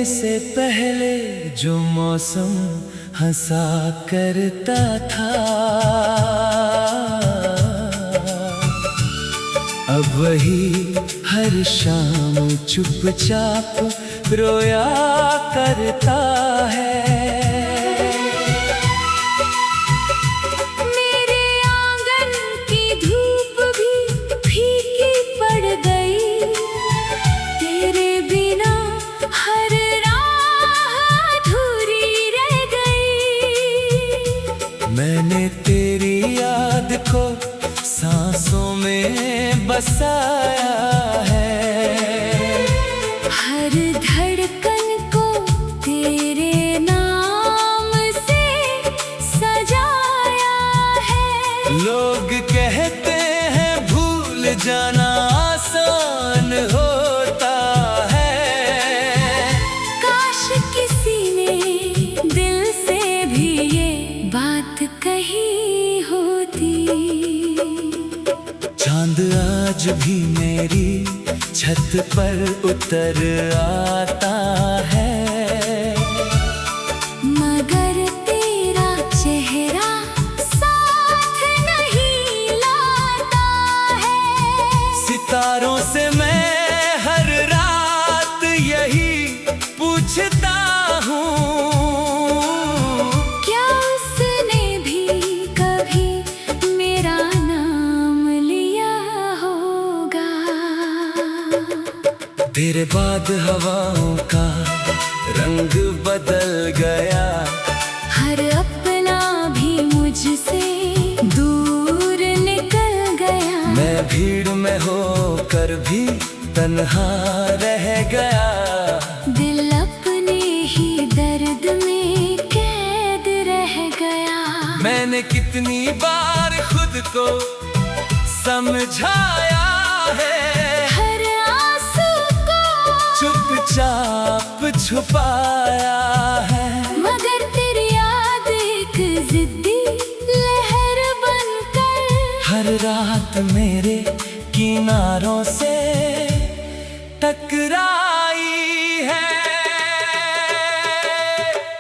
से पहले जो मौसम हंसा करता था, अब वही हर शाम चुपचाप रोया करता है। मेरे आंगन की धूप भी फीकी पड़ गई, तेरे बिना हर राह अधूरी रह गई। मैंने तेरी याद को सांसों में बसाया है, हर धड़कन को तेरे नाम से सजाया है। लोग कहते हैं भूल जाना आसान होता है, काश किसी ने दिल से भी ये बात कही होती। चांद आज भी मेरी छत पर उतर आता है, मगर तेरा चेहरा साथ नहीं लाता है। सितारों से मैं हर रात यही पूछता हूँ, क्या उसने भी कभी मेरा नाम लिया होगा। तेरे बाद हवाओं का रंग बदल गया, हर अपना भी मुझसे दूर निकल गया। मैं भीड़ में होकर भी तन्हा रह गया। दिल अपने ही दर्द में कैद रह गया। मैंने कितनी बार खुद को समझाया है, हर आंसू को चुपचाप छुपाया है, मगर तेरी याद एक जिद्दी लहर बनकर हर रात मेरे किनारों से टकराई है।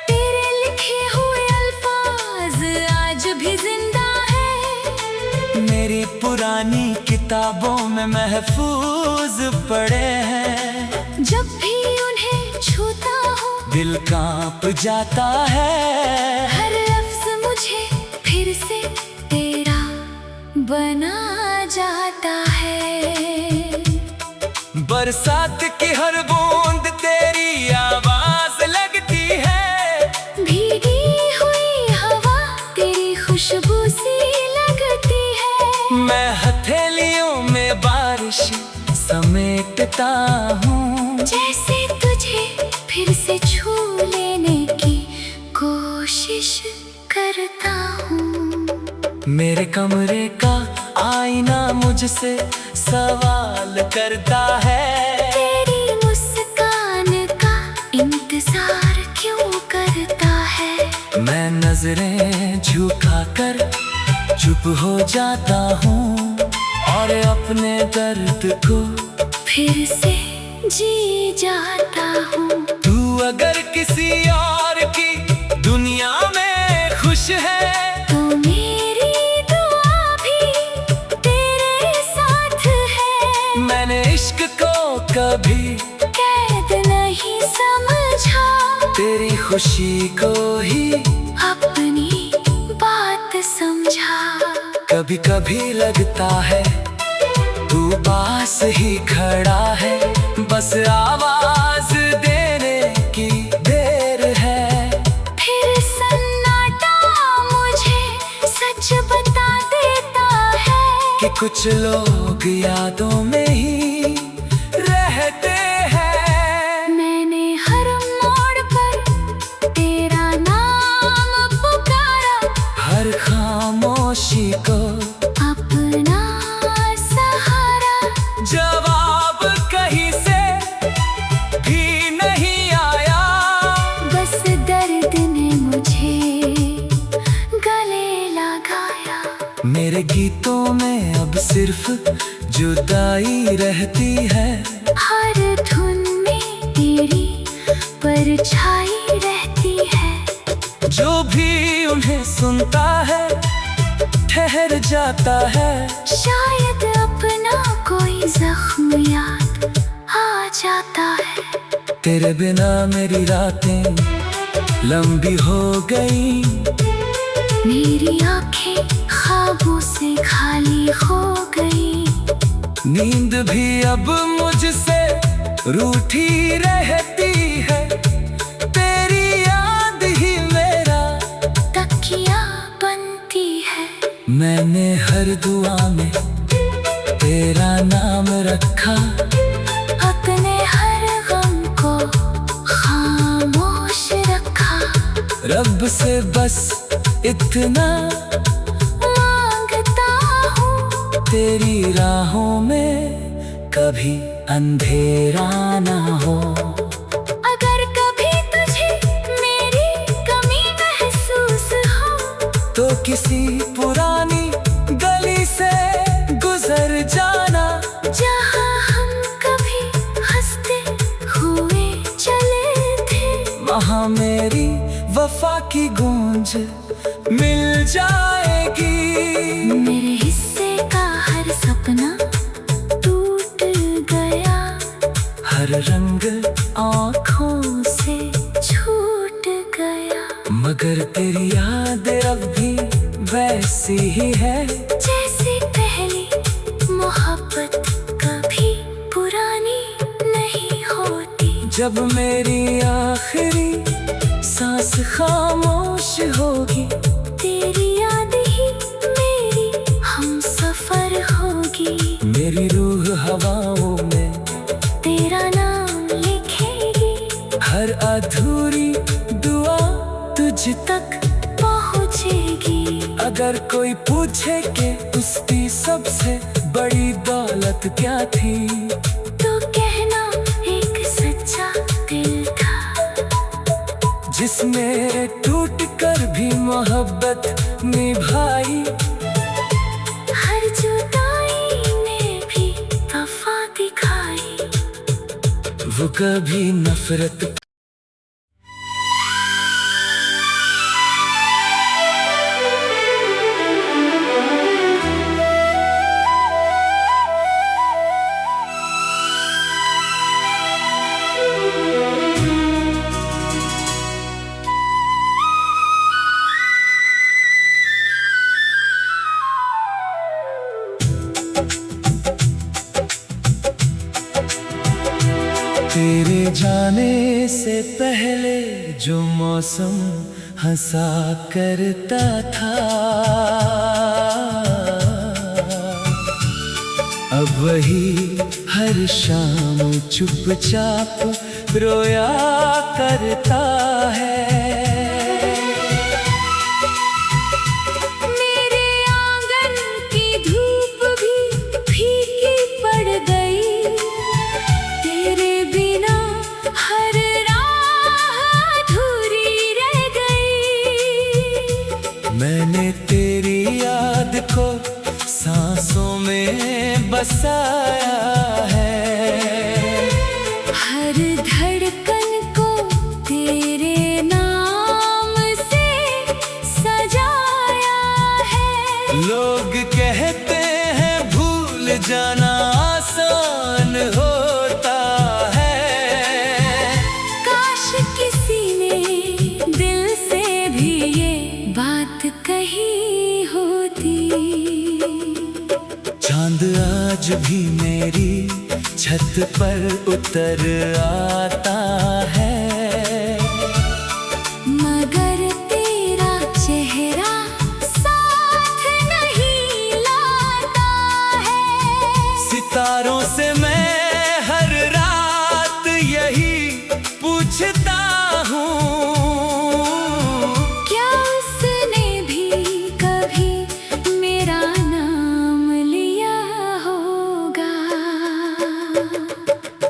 तेरे लिखे हुए अल्फाज आज भी जिंदा है, मेरी पुरानी किताबों में महफूज पड़े हैं। जब भी उन्हें छूता हूँ दिल कांप जाता है, हर लफ्ज मुझे फिर से तेरा बना जाता है। बरसात की हर बूंद तेरी आवाज लगती है, भीगी हुई हवा तेरी खुशबू सी लगती है। मैं हथेलियों में बारिश समेटता हूँ, जैसे तुझे फिर से छू लेने की कोशिश करता हूँ। मेरे कमरे का आईना मुझसे सवाल करता है, तेरी मुस्कान का इंतजार क्यों करता है। मैं नजरें झुकाकर चुप हो जाता हूँ और अपने दर्द को फिर से जी जाता हूँ। तू अगर किसी और की दुनिया में खुश है, तो मेरी दुआ भी तेरे साथ है। मैंने इश्क को कभी कैद नहीं समझा, तेरी खुशी को ही अपनी बात समझा। कभी कभी लगता है तू पास ही खड़ा है, बस आवाज देने की देर है। फिर सन्नाटा मुझे सच बता देता है कि कुछ लोग यादों में ही रहते हैं। मैंने हर मोड़ पर तेरा नाम पुकारा, हर खामोशी को अपना सहारा। जवाब कहीं से भी नहीं आया, बस दर्द ने मुझे गले लगाया। मेरे गीतों में अब सिर्फ जुदाई रहती है, हर धुन में तेरी परछाई रहती है। जो भी उन्हें सुनता है ठहर जाता है। शायद अपना कोई जख्म याद आ जाता है। तेरे बिना मेरी रातें लंबी हो गई। मेरी आंखें ख्वाबों से खाली हो गई। नींद भी अब मुझसे रूठी रहती है। तेरी याद ही मेरा तकिया बनती है। मैंने हर दुआ में तेरा नाम रखा। अपने हर गम को खामोश रखा। रब से बस इतना मांगता हूँ, तेरी राहों में कभी अंधेरा ना हो। अगर कभी तुझे मेरी कमी महसूस हो, तो किसी पुरानी गली से गुजर जाना। जहाँ हम कभी हंसते हुए चले थे। वहाँ मेरी वफा की गूंज मिल जाएगी। मेरे हिस्से का हर सपना टूट गया। हर रंग आँखों से छूट गया। मगर तेरी याद अब भी वैसी ही है। जैसे पहली मोहब्बत कभी पुरानी नहीं होती। जब मेरी आखिरी सांस खामोश होगी, तेरी याद ही मेरी हम सफर होगी। मेरी रूह हवाओं में तेरा नाम लिखेगी। हर अधूरी दुआ तुझ तक पहुँचेगी। अगर कोई पूछे कि उसकी सबसे बड़ी दौलत क्या थी, तो कहना एक सच्चा दिल था। जिसने टूट कर भी मोहब्बत निभाई। हर जुदाई ने भी वफा दिखाई। वो कभी नफरत तेरे जाने से पहले जो मौसम हंसा करता था, अब वही हर शाम चुपचाप रोया करता है। मेरे आंगन की धूप भी फीकी पड़ गई। तेरे बिना हर राह अधूरी रह गई। मैंने तेरी याद को सांसों में बसाया है। हर धड़कन को तेरे नाम से सजाया है। लोग कहते हैं भूल जाना आसान होता है। काश किसी ने दिल से भी ये बात कही होती। चांद आज भी मेरी छत पर उतर आता है। मगर तेरा चेहरा साथ नहीं लाता है। सितारों से मैं हर रात यही पूछता हूँ, क्या उसने भी कभी मेरा नाम लिया होगा।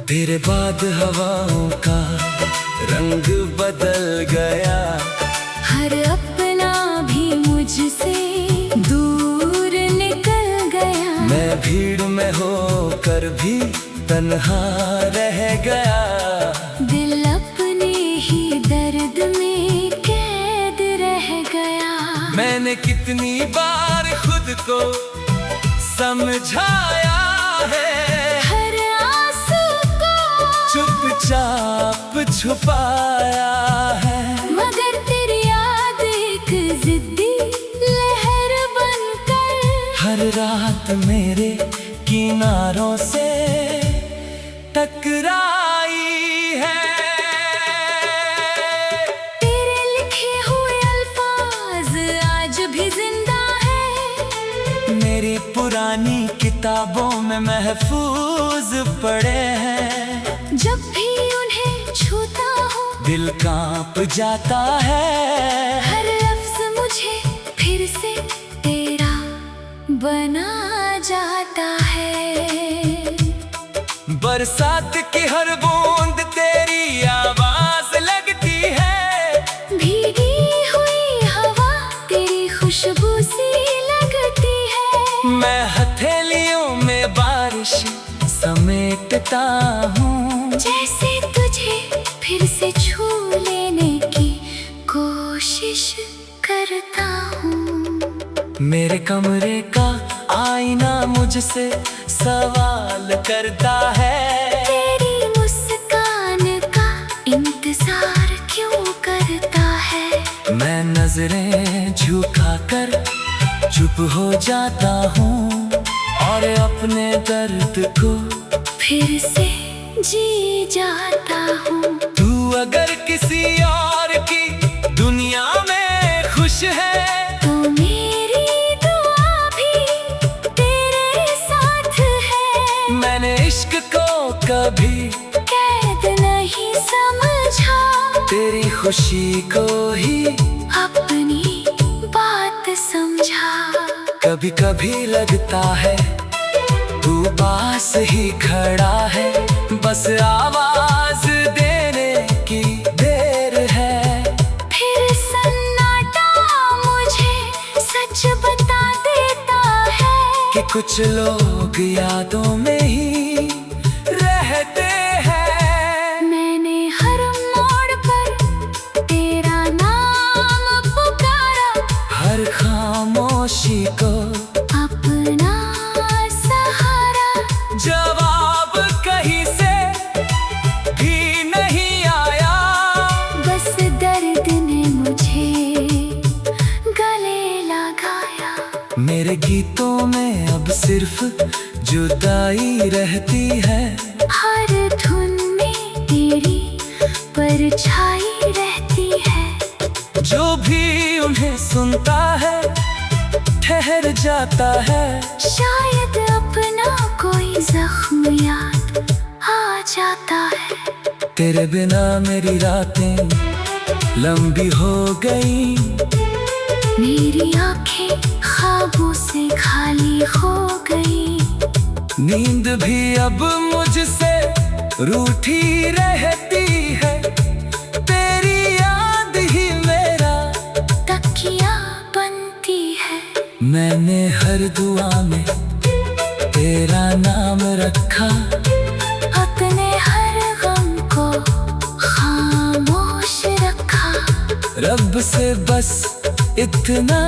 तेरे बाद हवाओं का रंग बदल गया। हर अपना भी मुझसे दूर निकल गया। मैं भीड़ में होकर भी तन्हा रह गया। दिल अपने मैंने कितनी बार खुद को समझाया है, हर आंसू को चुपचाप छुपाया है। मगर तेरी याद एक जिद्दी लहर बनकर हर रात मेरे किनारों से टकराई है। तेरे लिखे हुए अल्फाज आज भी जिंदा है, मेरी पुरानी किताबों में महफूज पड़े हैं। जब भी उन्हें छूता हूँ दिल कांप जाता है, हर लफ्ज मुझे फिर से तेरा बना जाता है। बरसात की हर बूंद तेरी आवाज लगती है, भीगी हुई हवा तेरी खुशबू सी लगती है। मैं हथेलियों में बारिश समेटता हूँ, जैसे तुझे फिर से छू लेने की कोशिश करता हूँ। मेरे कमरे का आईना मुझसे सवाल करता है, तेरी मुस्कान का इंतजार क्यों करता है। मैं नजरें झुकाकर चुप हो जाता हूँ और अपने दर्द को फिर से जी जाता हूँ। तू अगर किसी और की दुनिया में खुश है, तो मेरी दुआ भी तेरे साथ है। मैंने इश्क को कभी कैद नहीं समझा, तेरी खुशी को ही अपनी बात समझा। कभी कभी लगता है तू पास ही खड़ा है, बस आवाज देने की देर है। फिर सन्नाटा मुझे सच बता देता है कि कुछ लोग यादों में ही रहते हैं। मैंने हर मोड़ पर तेरा नाम पुकारा, हर खामोशी को अपना सहारा। जवाब कहीं से भी नहीं आया, बस दर्द ने मुझे गले लगाया। मेरे गीतों में अब सिर्फ जुदाई रहती है, हर धुन में तेरी परछाई रहती है। जो भी उन्हें सुनता है ठहर जाता है। शायद अपना कोई जख्म याद आ जाता है। तेरे बिना मेरी रातें लंबी हो गई, मेरी आंखें ख्वाबों से खाली हो गई। नींद भी अब मुझसे रूठी रहती है, तेरी याद ही मेरा तकिया बनती है। मैंने हर दुआ में तेरा नाम रखा, अपने हर गम को खामोश रखा। रब से बस इतना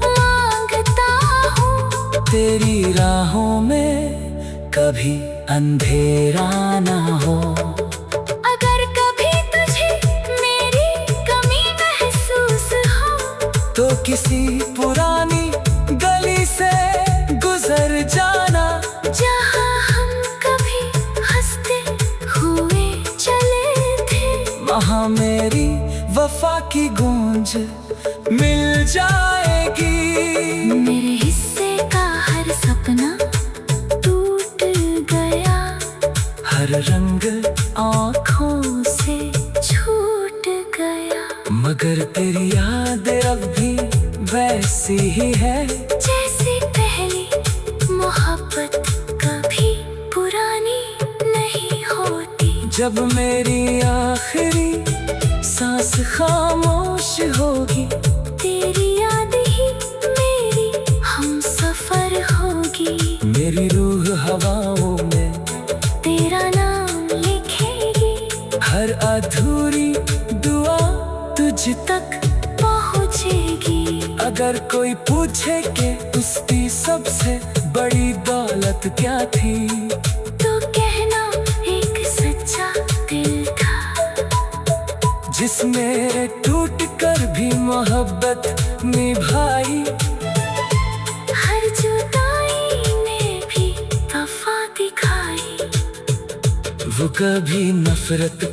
मांगता हूँ, तेरी राहों में कभी अंधेरा ना हो। अगर कभी तुझे मेरी कमी महसूस हो, तो किसी पुरानी गली से गुजर जाना, जहाँ हम कभी हंसते हुए चले थे। वहाँ मेरी वफा की गूंज मिल जाएगी। मेरे हिस्से का हर सपना टूट गया, हर रंग आँखों से छूट गया। मगर तेरी याद अब भी वैसी ही है, जैसे पहली मोहब्बत कभी पुरानी नहीं होती। जब मेरी आखिरी सांस खामोश होगी, तेरी याद ही मेरी हम सफर होगी। मेरी रूह हवाओं में तेरा नाम लिखेगी, हर अधूरी दुआ तुझ तक पहुँचेगी। अगर कोई पूछे कि उसकी सबसे बड़ी दौलत क्या थी, तो कहना एक सच्चा दिल था, जिसमें टूट कर भी मोहब्बत निभाई। हर जुदाई में भी वफा दिखाई। वो कभी नफरत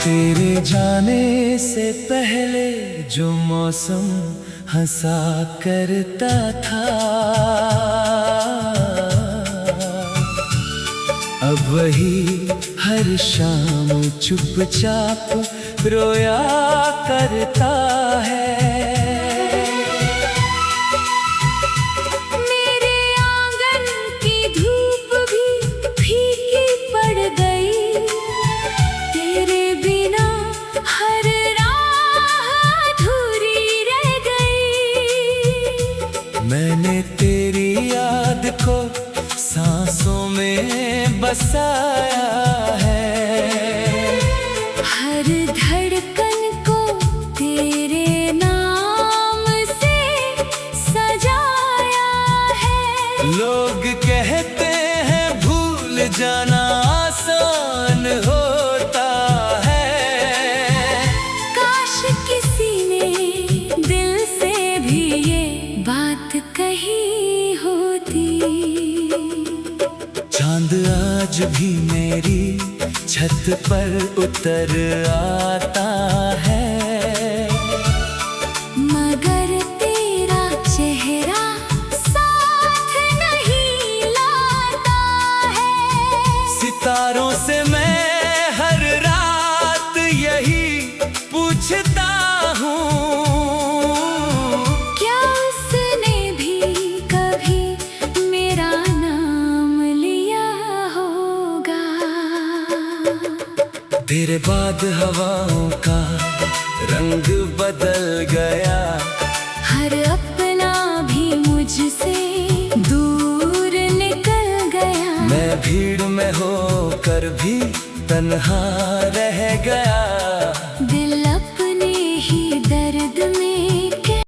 तेरे जाने से पहले जो मौसम हंसा करता था, अब वही हर शाम चुपचाप रोया करता है। मेरे आंगन की धूप भी फीकी पड़ गई, तेरे बिना हर राह अधूरी रह गई। मैंने तेरी याद को सांसों में बसाया है, हर धड़कन को तेरे नाम से सजाया है। लोग कहते हैं भूल जाना आसान होता है, काश किसी ने दिल से भी ये बात कही होती। चांद आज भी मेरी छत पर उतर आता है, मगर तेरा चेहरा साथ नहीं लाता है। सितारों से मैं हर रात यही पूछता हूँ, क्या उसने भी कभी मेरा नाम लिया होगा। तेरे बाद हवाओं का रंग बदल गया, हर अपना भी मुझसे दूर निकल गया। मैं भीड़ में होकर भी तन्हा रह गया।